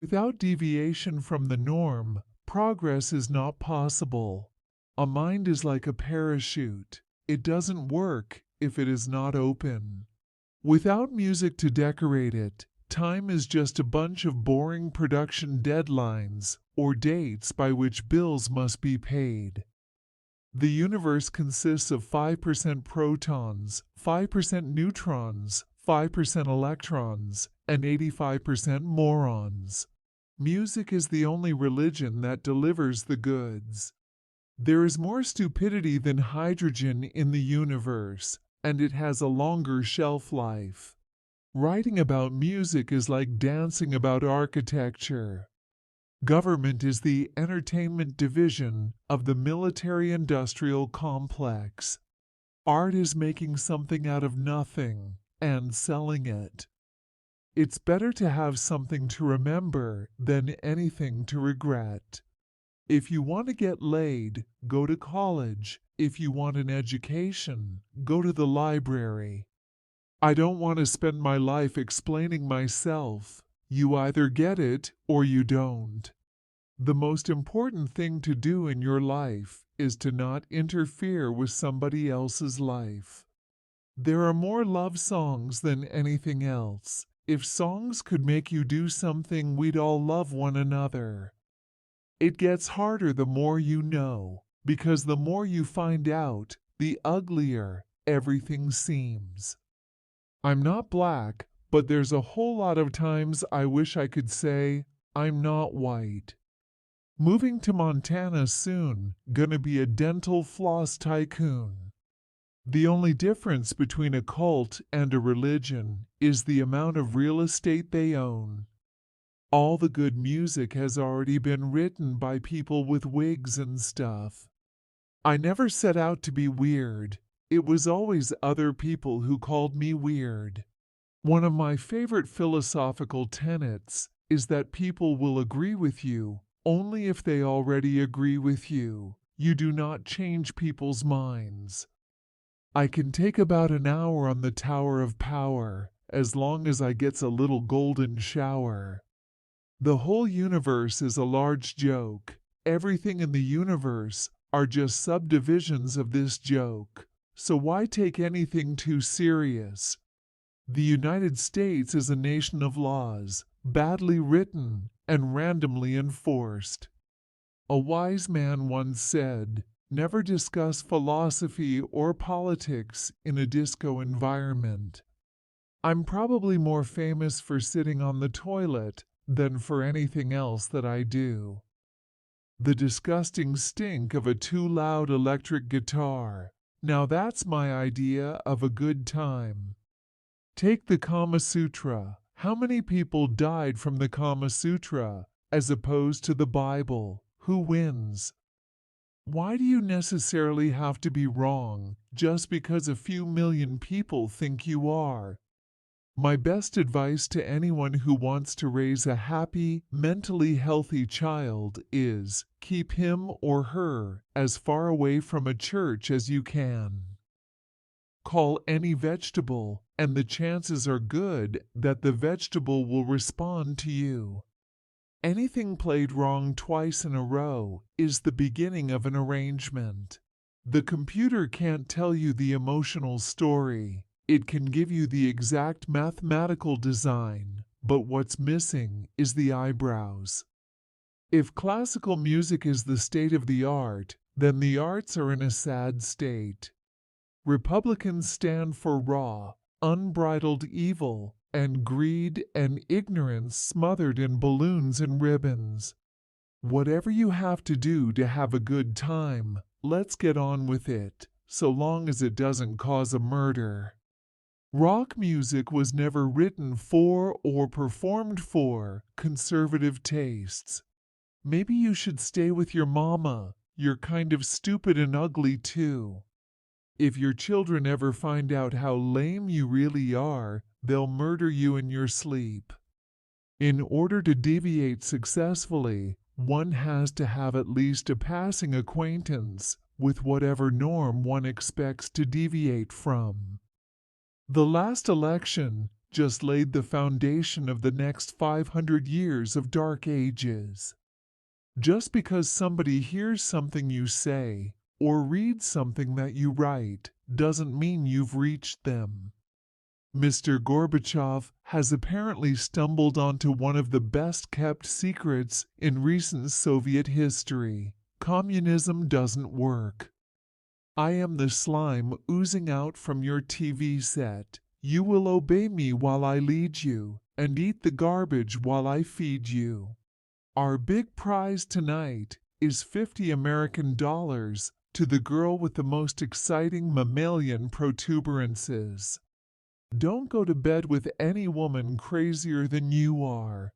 Without deviation from the norm, progress is not possible. A mind is like a parachute. It doesn't work if it is not open. Without music to decorate it, time is just a bunch of boring production deadlines or dates by which bills must be paid. The universe consists of 5% protons, 5% neutrons, 5% electrons, and 85% morons. Music is the only religion that delivers the goods. There is more stupidity than hydrogen in the universe, and it has a longer shelf life. Writing about music is like dancing about architecture. Government is the entertainment division of the military-industrial complex. Art is making something out of nothing and selling it. It's better to have something to remember than anything to regret. If you want to get laid, go to college. If you want an education, go to the library. I don't want to spend my life explaining myself. You either get it or you don't. The most important thing to do in your life is to not interfere with somebody else's life. There are more love songs than anything else. If songs could make you do something, we'd all love one another. It gets harder the more you know, because the more you find out, the uglier everything seems. I'm not black, but there's a whole lot of times I wish I could say, I'm not white. Moving to Montana soon, gonna be a dental floss tycoon. The only difference between a cult and a religion is the amount of real estate they own. All the good music has already been written by people with wigs and stuff. I never set out to be weird. It was always other people who called me weird. One of my favorite philosophical tenets is that people will agree with you only if they already agree with you. You do not change people's minds. I can take about an hour on the Tower of Power, as long as I gets a little golden shower. The whole universe is a large joke. Everything in the universe are just subdivisions of this joke. So why take anything too serious? The United States is a nation of laws, badly written and randomly enforced. A wise man once said, "Never discuss philosophy or politics in a disco environment." I'm probably more famous for sitting on the toilet than for anything else that I do. The disgusting stink of a too loud electric guitar. Now that's my idea of a good time. Take the Kama Sutra. How many people died from the Kama Sutra as opposed to the Bible? Who wins? Why do you necessarily have to be wrong just because a few million people think you are? My best advice to anyone who wants to raise a happy, mentally healthy child is keep him or her as far away from a church as you can. Call any vegetable, and the chances are good that the vegetable will respond to you. Anything played wrong twice in a row is the beginning of an arrangement. The computer can't tell you the emotional story. It can give you the exact mathematical design, but what's missing is the eyebrows. If classical music is the state of the art, then the arts are in a sad state. Republicans stand for raw, unbridled evil, and greed and ignorance smothered in balloons and ribbons. Whatever you have to do to have a good time, let's get on with it, so long as it doesn't cause a murder. Rock music was never written for or performed for conservative tastes. Maybe you should stay with your mama. You're kind of stupid and ugly too. If your children ever find out how lame you really are, they'll murder you in your sleep. In order to deviate successfully, one has to have at least a passing acquaintance with whatever norm one expects to deviate from. The last election, just laid the foundation of the next 500 years of dark ages. Just because somebody hears something you say, or reads something that you write, doesn't mean you've reached them. Mr. Gorbachev has apparently stumbled onto one of the best-kept secrets in recent Soviet history. Communism doesn't work. I am the slime oozing out from your TV set. You will obey me while I lead you, and eat the garbage while I feed you. Our big prize tonight is $50 American to the girl with the most exciting mammalian protuberances. Don't go to bed with any woman crazier than you are.